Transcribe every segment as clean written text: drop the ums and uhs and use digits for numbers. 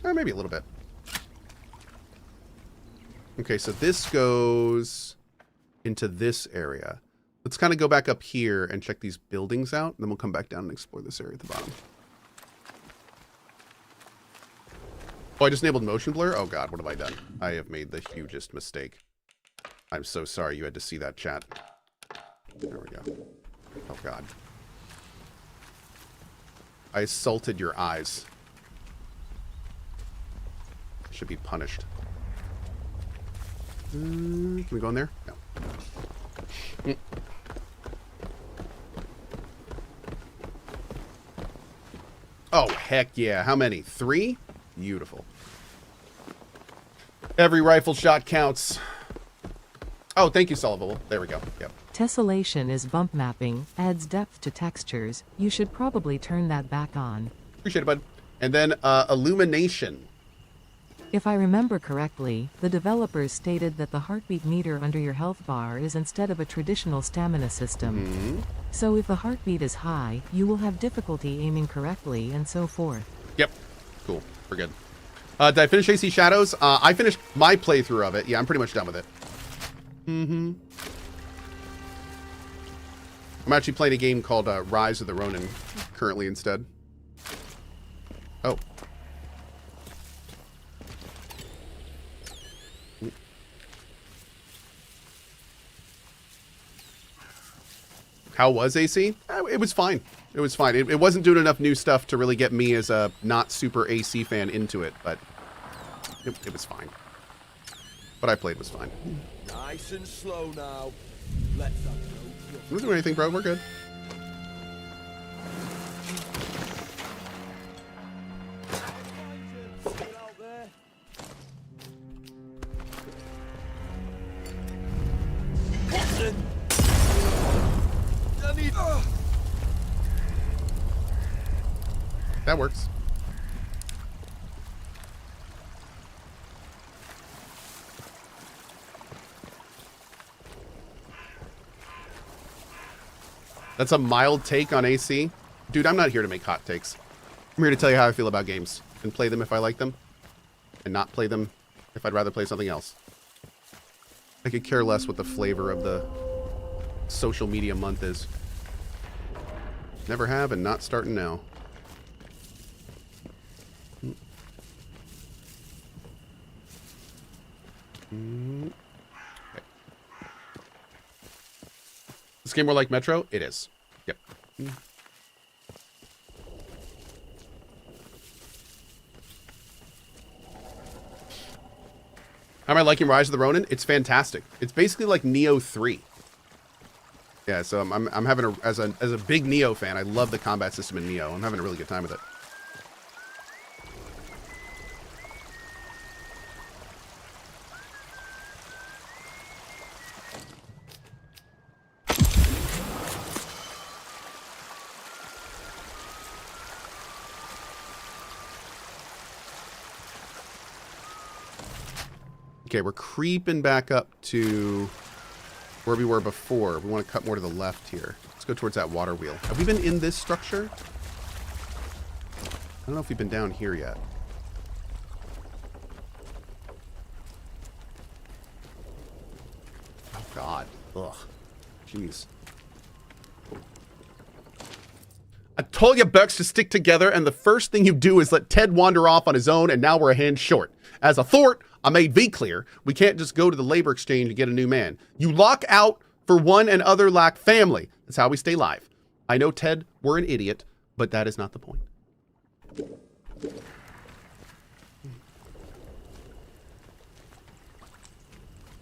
Maybe a little bit. Okay, so this goes into this area. Let's kind of go back up here and check these buildings out. Then we'll come back down and explore this area at the bottom. Oh, I just enabled motion blur? Oh god, what have I done? I have made the hugest mistake. I'm so sorry you had to see that, chat. There we go. Oh god. I assaulted your eyes. Should be punished. Can we go in there? No. Oh, heck yeah. How many? 3? Beautiful. Every rifle shot counts. Oh, thank you, Solvable. There we go. Yep. Tessellation is bump mapping, adds depth to textures. You should probably turn that back on. Appreciate it, bud. And then illumination. If I remember correctly, the developers stated that the heartbeat meter under your health bar is instead of a traditional stamina system. Mm-hmm. So if the heartbeat is high, you will have difficulty aiming correctly and so forth. Yep. Cool. We're good. Did I finish AC Shadows? I finished my playthrough of it. Yeah, I'm pretty much done with it. Mm-hmm. I'm actually playing a game called Rise of the Ronin currently instead. Oh. How was AC? It was fine. It was fine. It wasn't doing enough new stuff to really get me as a not super AC fan into it, but it was fine. What I played was fine. Nice and slow now. Let's have no Don't do anything, bro. We're good. That works. That's a mild take on AC. Dude, I'm not here to make hot takes. I'm here to tell you how I feel about games and play them if I like them and not play them if I'd rather play something else. I could care less what the flavor of the social media month is. Never have and not starting now. Okay. This game more like Metro? It is. Yep. How am I liking Rise of the Ronin? It's fantastic. It's basically like Neo 3. Yeah, so I'm having as a big Neo fan, I love the combat system in Neo. I'm having a really good time with it. Okay, we're creeping back up to where we were before. We want to cut more to the left here. Let's go towards that water wheel. Have we been in this structure? I don't know if we've been down here yet. Oh, God. Ugh. Jeez. I told you Bucks to stick together, and the first thing you do is let Ted wander off on his own, and now we're a hand short. As a thort, I made V clear. We can't just go to the labor exchange and get a new man. You lock out for one and other lack family. That's how we stay live. I know, Ted, we're an idiot, but that is not the point.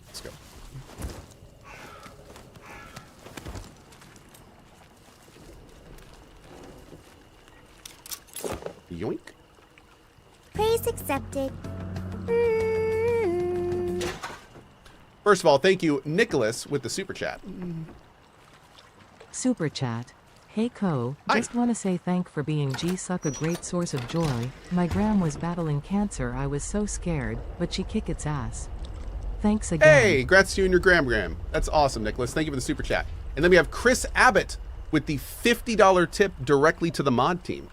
Let's go. Yoink. Praise accepted. First of all, thank you, Nicholas, with the super chat. Super chat. Hey Cohh, just want to say thank for being G-Suck a great source of joy. My gram was battling cancer. I was so scared, but she kick its ass. Thanks again. Hey, congrats to you and your gram. That's awesome, Nicholas. Thank you for the super chat. And then we have Chris Abbott with the $50 tip directly to the mod team.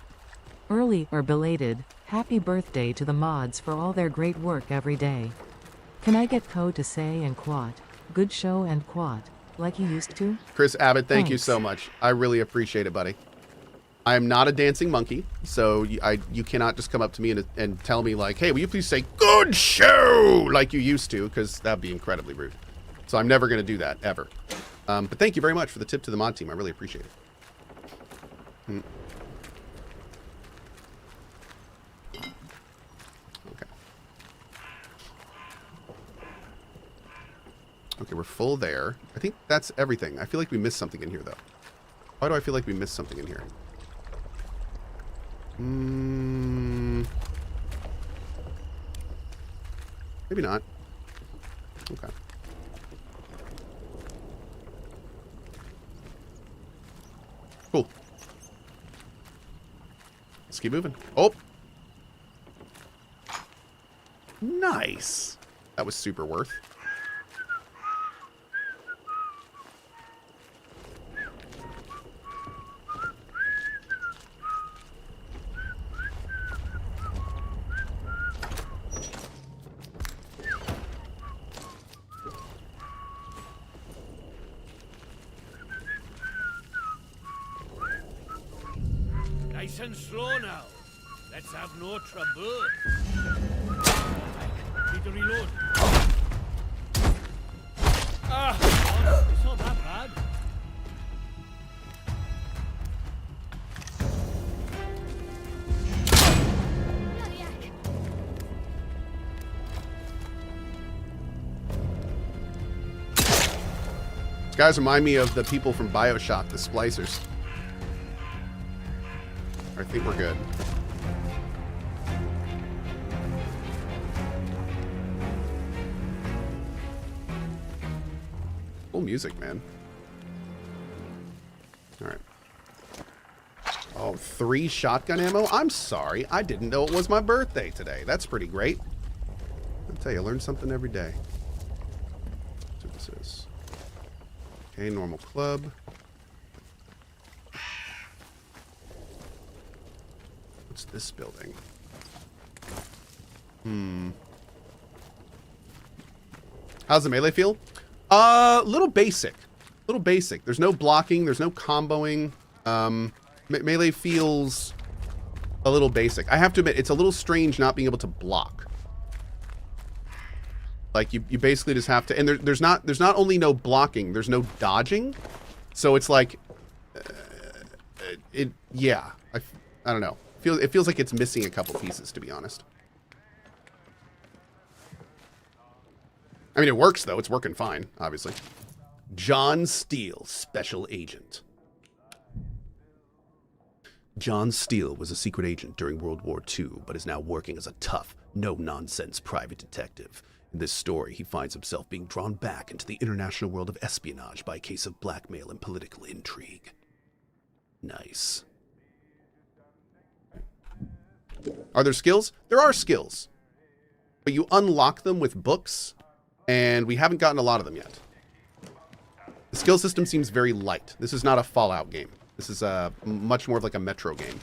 Early or belated, happy birthday to the mods for all their great work every day. Can I get Cohh to say and quat, good show and quat, like you used to? Chris Abbott, thank you Thanks. so much. I really appreciate it, buddy. I am not a dancing monkey, so you cannot just come up to me and tell me like, hey, will you please say good show like you used to, because that'd be incredibly rude. So I'm never going to do that, ever. But thank you very much for the tip to the mod team. I really appreciate it. Okay. Okay, we're full there. I think that's everything. I feel like we missed something in here, though. Why do I feel like we missed something in here? Maybe not. Okay. Cool. Let's keep moving. Oh! Nice! That was super worth. Nice and slow now. Let's have no trouble. Need to reload. Ah, it's not that bad. These guys remind me of the people from BioShock, the splicers. I think we're good. Cool music, man. Alright. Oh, 3 shotgun ammo? I'm sorry. I didn't know it was my birthday today. That's pretty great. I'll tell you, I learn something every day. That's what this is. Okay, normal club. What's this building? How's the melee feel? Little basic. Little basic. There's no blocking. There's no comboing. Melee feels a little basic. I have to admit, it's a little strange not being able to block. Like, you basically just have to... And there's not only no blocking, there's no dodging. So it's like... yeah. I don't know. It feels like it's missing a couple pieces, to be honest. I mean, it works, though. It's working fine, obviously. John Steele, Special Agent. John Steele was a secret agent during World War II, but is now working as a tough, no-nonsense private detective. In this story, he finds himself being drawn back into the international world of espionage by a case of blackmail and political intrigue. Nice. Are there skills? There are skills. But you unlock them with books, and we haven't gotten a lot of them yet. The skill system seems very light. This is not a Fallout game. This is much more of like a Metro game.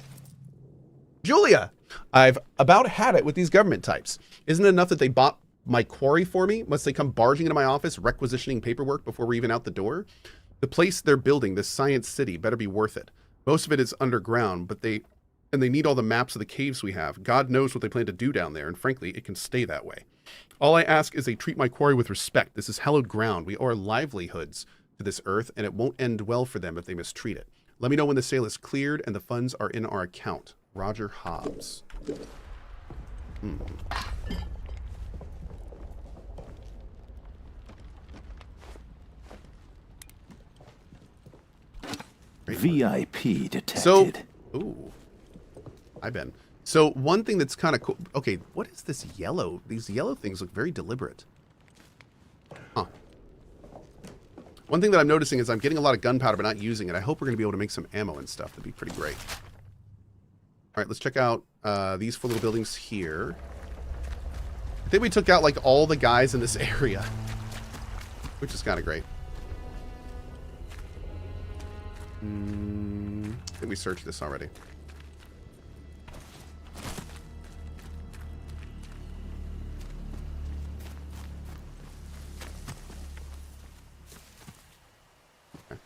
Julia! I've about had it with these government types. Isn't it enough that they bought my quarry for me? Must they come barging into my office, requisitioning paperwork before we're even out the door? The place they're building, this science city, better be worth it. Most of it is underground, but they need all the maps of the caves we have. God knows what they plan to do down there, and frankly, it can stay that way. All I ask is they treat my quarry with respect. This is hallowed ground. We owe our livelihoods to this earth, and it won't end well for them if they mistreat it. Let me know when the sale is cleared and the funds are in our account. Roger Hobbs. VIP detected. So, ooh. Hi, Ben. So, one thing that's kind of cool... Okay, what is this yellow? These yellow things look very deliberate. Huh. One thing that I'm noticing is I'm getting a lot of gunpowder, but not using it. I hope we're going to be able to make some ammo and stuff. That'd be pretty great. All right, let's check out these 4 little buildings here. I think we took out, like, all the guys in this area, which is kind of great. I think we searched this already. Okay.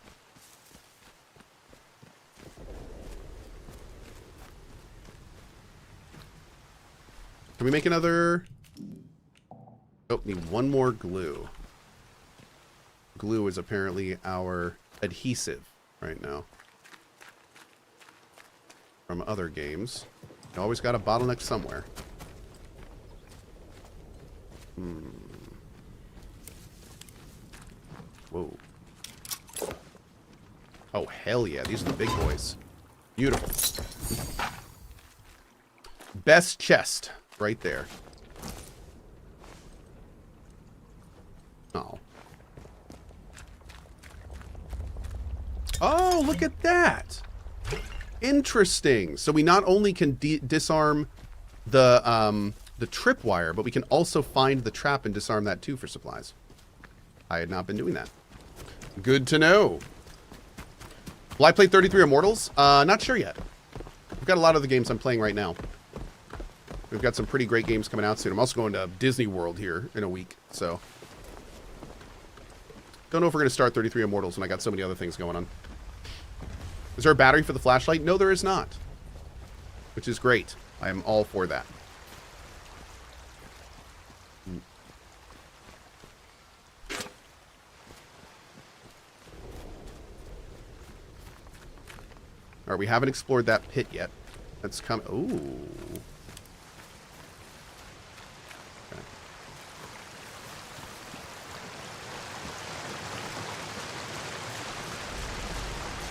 Can we make another? Oh, need one more glue. Glue is apparently our adhesive right now. From other games. You always got a bottleneck somewhere. Whoa. Oh, hell yeah. These are the big boys. Beautiful. Best chest right there. Oh. Oh, look at that. Interesting. So we not only can disarm the tripwire, but we can also find the trap and disarm that too for supplies. I had not been doing that. Good to know. Will I play 33 Immortals? Not sure yet. We've got a lot of the games I'm playing right now. We've got some pretty great games coming out soon. I'm also going to Disney World here in a week, so. Don't know if we're going to start 33 Immortals when I got so many other things going on. Is there a battery for the flashlight? No, there is not. Which is great. I am all for that. Alright, we haven't explored that pit yet. That's coming. Ooh. Okay.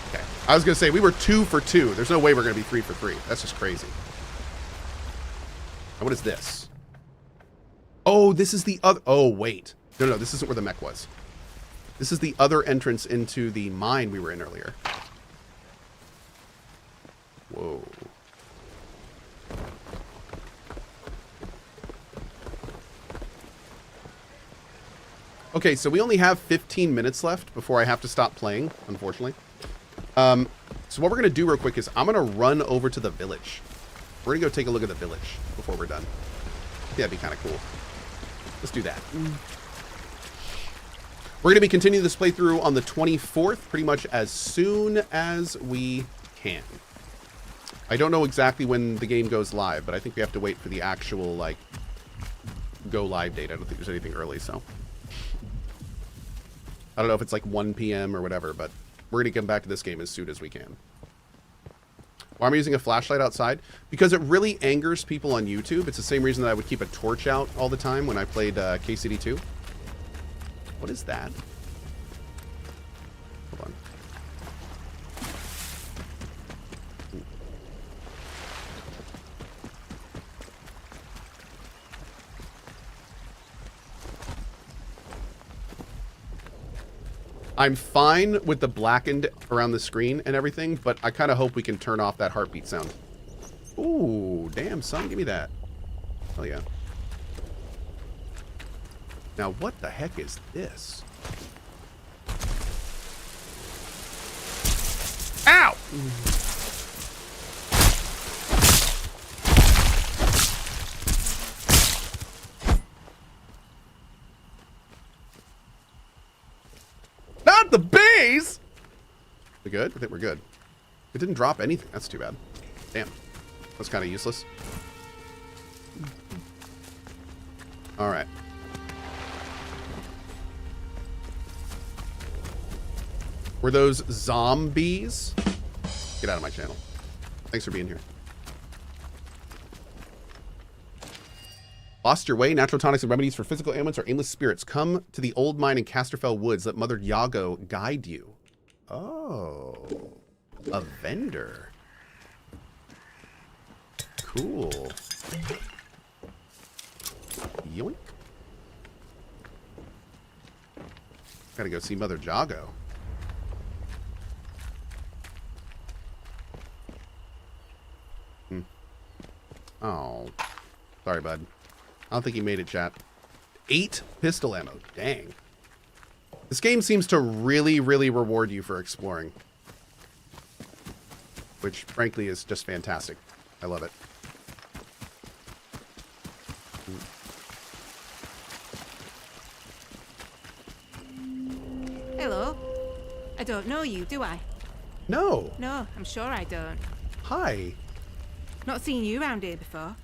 Okay. I was going to say, we were 2 for 2. There's no way we're going to be 3 for 3. That's just crazy. And what is this? Oh, this is the other... Oh, wait. No, this isn't where the mech was. This is the other entrance into the mine we were in earlier. Whoa. Okay, so we only have 15 minutes left before I have to stop playing, unfortunately. So what we're going to do real quick is I'm going to run over to the village. We're going to go take a look at the village before we're done. Yeah, that'd be kind of cool. Let's do that. We're going to be continuing this playthrough on the 24th, pretty much as soon as we can. I don't know exactly when the game goes live, but I think we have to wait for the actual, like, go live date. I don't think there's anything early, so. I don't know if it's like 1 p.m. or whatever, but we're going to come back to this game as soon as we can. Why am I using a flashlight outside? Because it really angers people on YouTube. It's the same reason that I would keep a torch out all the time when I played KCD2. What is that? Hold on. I'm fine with the blackened around the screen and everything, but I kind of hope we can turn off that heartbeat sound. Ooh, damn, son, give me that. Hell yeah. Now, what the heck is this? Ow! Not the bees! We good? I think we're good. It didn't drop anything. That's too bad. Damn. That's kind of useless. Alright. Were those zombies? Get out of my channel. Thanks for being here. Lost your way? Natural tonics and remedies for physical ailments or aimless spirits. Come to the old mine in Casterfell Woods. Let Mother Yago guide you. Oh. A vendor. Cool. Yoink. Gotta go see Mother Yago. Oh. Sorry, bud. I don't think he made it, chat. 8 pistol ammo. Dang. This game seems to really, really reward you for exploring. which frankly is just fantastic. I love it. Hello. I don't know you, do I? No. No, I'm sure I don't. Hi. Not seen you around here before.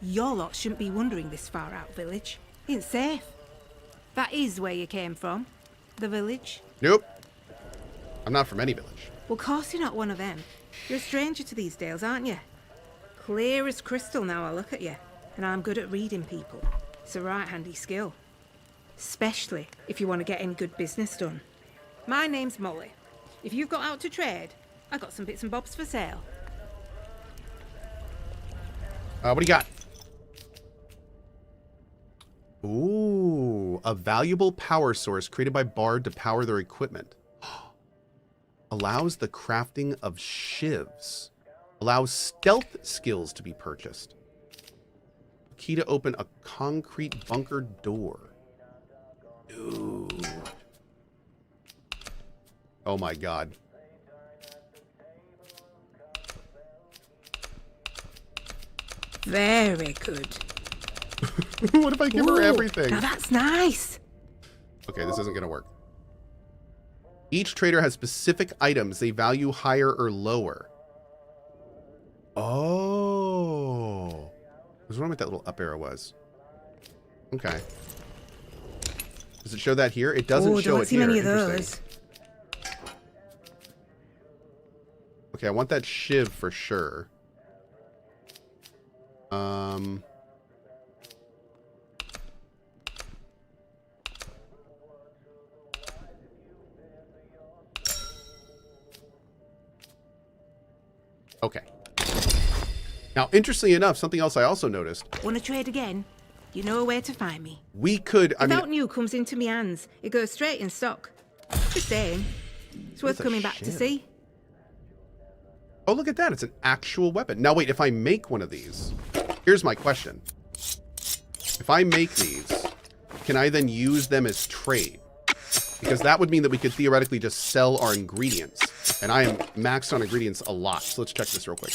Your lot shouldn't be wandering this far out village. It's safe. That is where you came from. The village. Nope. I'm not from any village. Well, course you're not one of them. You're a stranger to these dales, aren't you? Clear as crystal now I look at you. And I'm good at reading people. It's a right handy skill. Especially if you want to get any good business done. My name's Molly. If you've got out to trade, I got some bits and bobs for sale. What do you got? Ooh, a valuable power source created by Bard to power their equipment. Allows the crafting of shivs. Allows stealth skills to be purchased. Key to open a concrete bunker door. Ooh. Oh my god. Very good. What if I give her everything? Now that's nice. Okay, this isn't going to work. Each trader has specific items they value higher or lower. Oh. I was wondering what that little up arrow was. Okay. Does it show that here? It doesn't show it here. Don't see many of those. Okay, I want that shiv for sure. Okay. Now, interestingly enough, something else I also noticed. Want to trade again? You know where to find me. We could, I If mean... out new comes into me hands, it goes straight in stock. Just saying. It's worth coming back to see. Oh, look at that. It's an actual weapon. Now, wait, if I make one of these... Here's my question. If I make these, can I then use them as trade? Because that would mean that we could theoretically just sell our ingredients. And I am maxed on ingredients a lot. So let's check this real quick.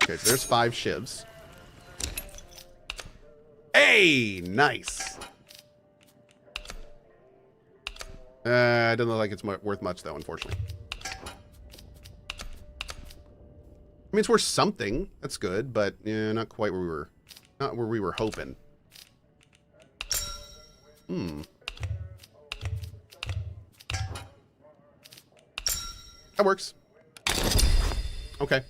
Okay, so there's 5 shivs. Hey, nice. It doesn't look like it's worth much, though, unfortunately. I mean, it's worth something. That's good, but yeah, not quite where we were. Not where we were hoping. That works. Okay.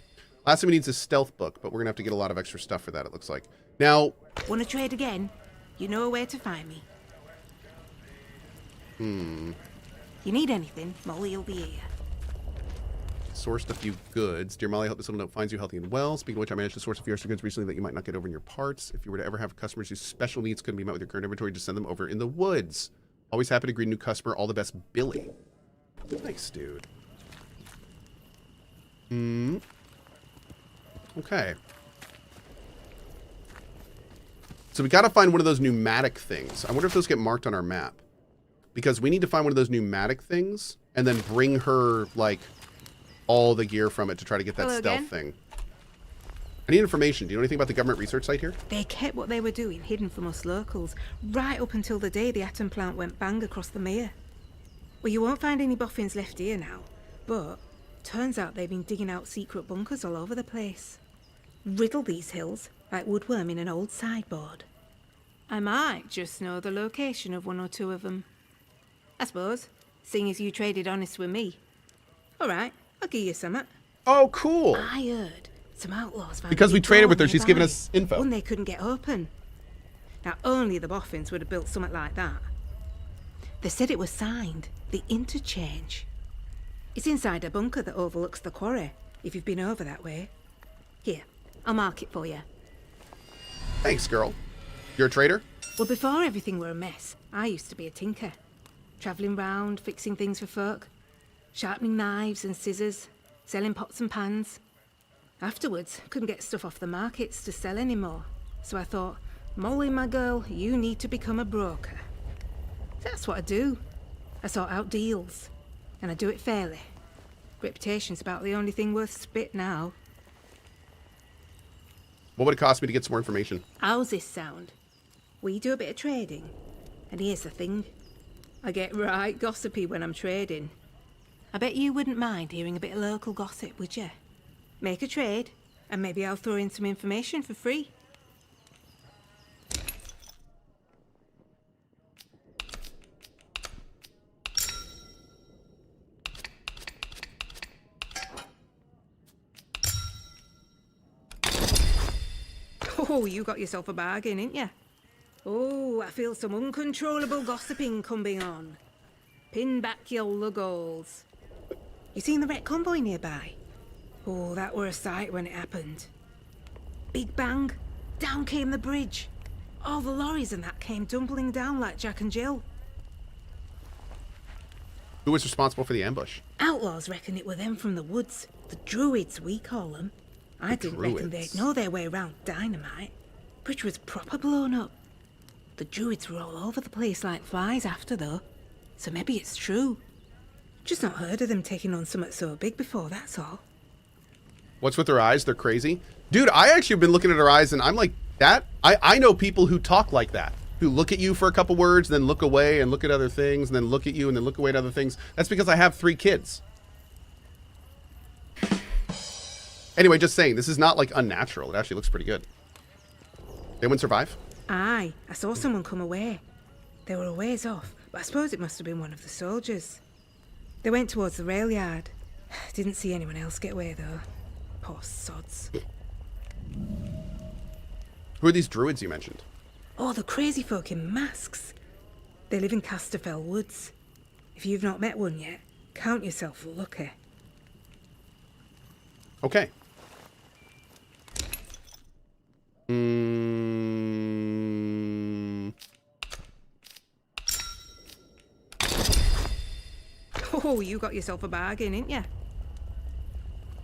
Last thing we need is a stealth book, but we're gonna have to get a lot of extra stuff for that, it looks like. Now... Want to trade again? You know where to find me. You need anything, Molly will be here. Sourced a few goods. Dear Molly, I hope this little note finds you healthy and well. Speaking of which, I managed to source a few extra goods recently that you might not get over in your parts. If you were to ever have customers whose special needs couldn't be met with your current inventory, just send them over in the woods. Always happy to greet a new customer. All the best, Billy. Nice, dude. Okay. So we got to find one of those pneumatic things. I wonder if those get marked on our map. Because we need to find one of those pneumatic things and then bring her, like, all the gear from it to try to get that stealth thing. I need information. Do you know anything about the government research site here? They kept what they were doing hidden from us locals, right up until the day the atom plant went bang across the mere. Well, you won't find any boffins left here now, but turns out they've been digging out secret bunkers all over the place. Riddle these hills like woodworm in an old sideboard. I might just know the location of one or two of them. I suppose, seeing as you traded honest with me. All right, I'll give you some. Oh, cool. I heard some outlaws found Because we a traded with her, door she's given nearby, us info. one they couldn't get open. Now, only the boffins would have built something like that. They said it was signed, the interchange. It's inside a bunker that overlooks the quarry, if you've been over that way. Here, I'll mark it for you. Thanks, girl. You're a trader? Well, before everything were a mess, I used to be a tinker. Travelling round, fixing things for folk. Sharpening knives and scissors. Selling pots and pans. Afterwards, couldn't get stuff off the markets to sell anymore. So I thought, Molly, my girl, you need to become a broker. That's what I do. I sort out deals. and I do it fairly. Reputation's about the only thing worth spit now. What would it cost me to get some more information? How's this sound? We do a bit of trading, and here's the thing. I get right gossipy when I'm trading. I bet you wouldn't mind hearing a bit of local gossip, would you? Make a trade, and maybe I'll throw in some information for free. Oh, you got yourself a bargain, ain't ya? Oh, I feel some uncontrollable gossiping coming on. Pin back your luggles. You seen the wreck convoy nearby? Oh, that were a sight when it happened. Big bang, down came the bridge. All the lorries and that came tumbling down like Jack and Jill. Who was responsible for the ambush? Outlaws reckon it were them from the woods. The druids, we call them. I didn't reckon they'd know their way around dynamite. Bridge was proper blown up. The druids were all over the place like flies after, though. So maybe it's true. Just not heard of them taking on something so big before, that's all. What's with their eyes? They're crazy. Dude, I actually have been looking at her eyes and I'm like, that? I know people who talk like that. Who look at you for a couple words, then look away and look at other things, and then look at you and then look away at other things. That's because I have 3 kids. Anyway, just saying, this is not like unnatural. It actually looks pretty good. Anyone survive? Aye, I saw someone come away. They were a ways off, but I suppose it must have been one of the soldiers. They went towards the rail yard. Didn't see anyone else get away, though. Poor sods. Who are these druids you mentioned? Oh, the crazy folk in masks. They live in Casterfell Woods. If you've not met one yet, count yourself lucky. Okay. Oh, you got yourself a bargain, ain't ya?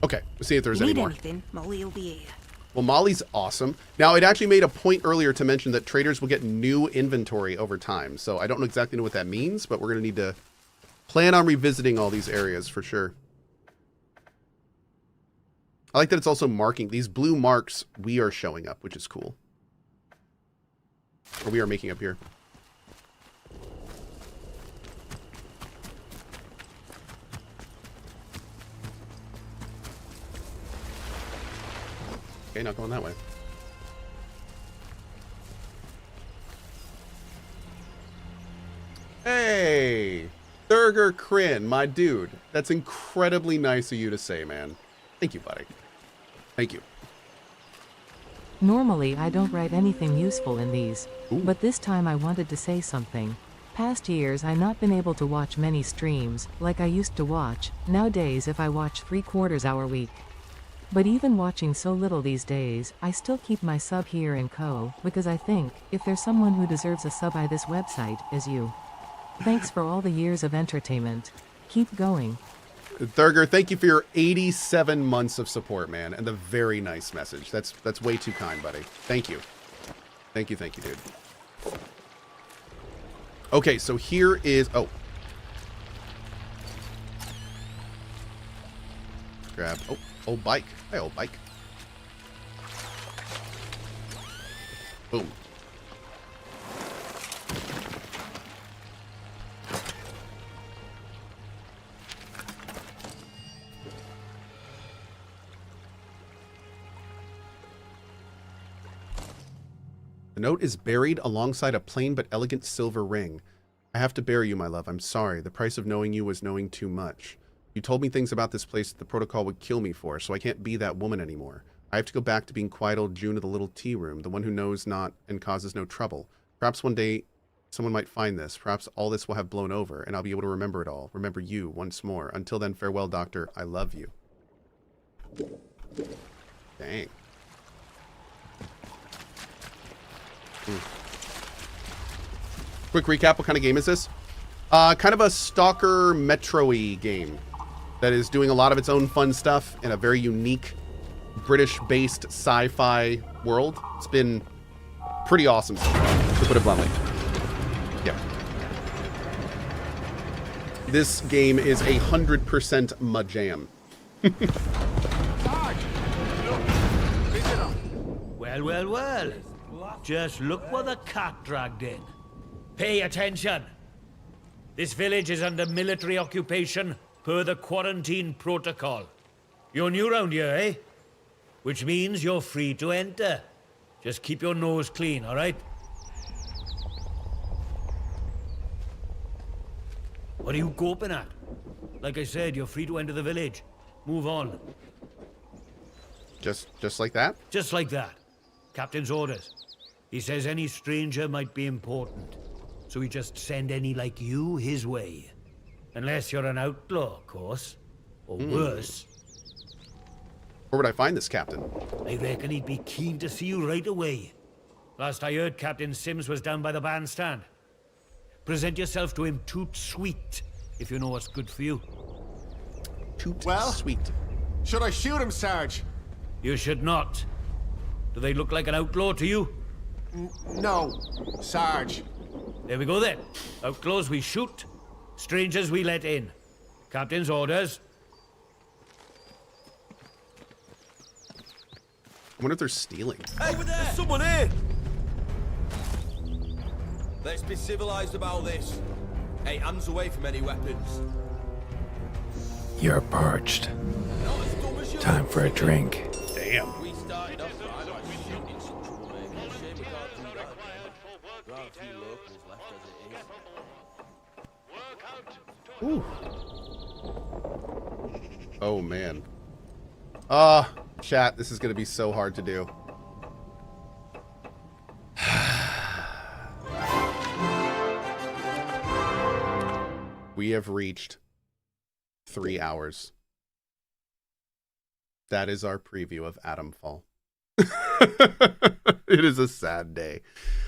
Okay, let's see if there's You any need more. anything, Molly'll be here. Well, Molly's awesome. Now, it actually made a point earlier to mention that traders will get new inventory over time. So I don't exactly know what that means, but we're going to need to plan on revisiting all these areas for sure. I like that it's also marking these blue marks. We are showing up, which is cool. Or we are making up here. Okay, not going that way. Hey, Thurger Kryn, my dude. That's incredibly nice of you to say, man. Thank you, buddy. Thank you. Normally I don't write anything useful in these, Ooh. but this time I wanted to say something. Past years I not been able to watch many streams, like I used to watch, nowadays if I watch 3/4 hour week. But even watching so little these days, I still keep my sub here in Cohh, because I think, if there's someone who deserves a sub by this website, is you. Thanks for all the years of entertainment. Keep going. Thurger, thank you for your 87 months of support, man, and the very nice message. That's way too kind, buddy. Thank you. Thank you, dude. Okay, so here is... Oh. Grab... Oh, old bike. Hi, old bike. Boom. The note is buried alongside a plain but elegant silver ring. I have to bury you, my love. I'm sorry. The price of knowing you was knowing too much. You told me things about this place that the protocol would kill me for, so I can't be that woman anymore. I have to go back to being quiet old June of the little tea room, the one who knows not and causes no trouble. Perhaps one day someone might find this. Perhaps all this will have blown over, and I'll be able to remember it all. Remember you once more. Until then, farewell, Doctor. I love you. Dang. Quick recap, what kind of game is this? Kind of a stalker metro-y game that is doing a lot of its own fun stuff in a very unique British-based sci-fi world. It's been pretty awesome, to put it bluntly. Yeah. this game is 100% my jam. Well, well, well. Just look what the cat dragged in. Pay attention. This village is under military occupation per the quarantine protocol. You're new round here, eh? Which means you're free to enter. Just keep your nose clean, all right? What are you gawping at? Like I said, you're free to enter the village. Move on. Just like that? Just like that. Captain's orders. He says any stranger might be important. So we just send any like you his way. Unless you're an outlaw, of course. Or worse. Where would I find this captain? I reckon he'd be keen to see you right away. Last I heard, Captain Sims was down by the bandstand. Present yourself to him toot sweet, if you know what's good for you. Toot Well? sweet. Should I shoot him, Sarge? You should not. Do they look like an outlaw to you? No, Sarge. There we go then. Outlaws we shoot, strangers we let in. Captain's orders. I wonder if they're stealing. Hey, there's someone here! Let's be civilized about this. Hey, hands away from any weapons. You're parched. Not as dumb as you. Time for a drink. Damn. We started off right by shooting some troublemakers. Shame we can't do that. There are a few locals left as it is. Ooh. Oh, man. Chat, this is going to be so hard to do. We have reached 3 hours. That is our preview of Atomfall. It is a sad day.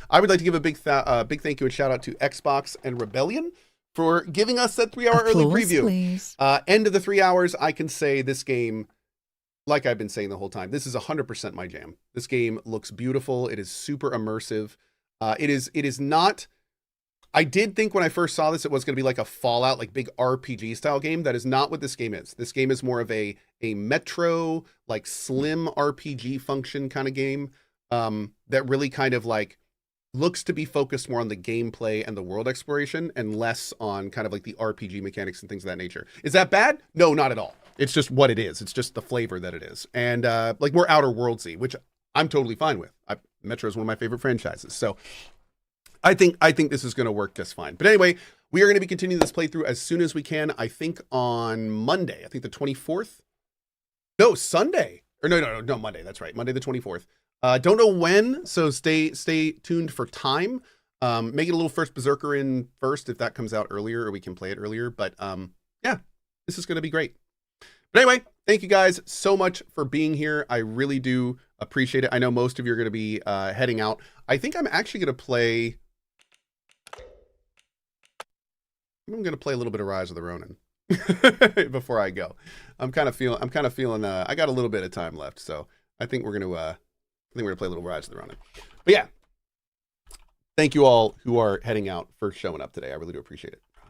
I would like to give a big thank you and shout out to Xbox and Rebellion for giving us that 3 hour early preview. Please. End of the 3 hours, I can say this game, like I've been saying the whole time, this is 100% my jam. This game looks beautiful. It is super immersive. It is not. I did think when I first saw this, it was going to be like a Fallout, like big RPG style game. That is not what this game is. This game is more of a Metro, like slim RPG function kind of game that really kind of like looks to be focused more on the gameplay and the world exploration and less on kind of like the RPG mechanics and things of that nature. Is that bad? No, not at all. It's just what it is. It's just the flavor that it is. And like more Outer Worldsy, which I'm totally fine with. Metro is one of my favorite franchises. So I think this is going to work just fine. But anyway, we are going to be continuing this playthrough as soon as we can. I think on Monday. I think the 24th. No, Sunday. Or no, Monday. That's right. Monday the 24th. Don't know when, so stay tuned for time. Make it a little first Berserker in first if that comes out earlier or we can play it earlier. But yeah, this is going to be great. But anyway, thank you guys so much for being here. I really do appreciate it. I know most of you are going to be heading out. I think I'm actually going to play. I'm going to play a little bit of Rise of the Ronin before I go. I'm kind of feeling. I got a little bit of time left, so I think we're going to. we're going to play a little Rise of the Ronin. But yeah, thank you all who are heading out for showing up today. I really do appreciate it.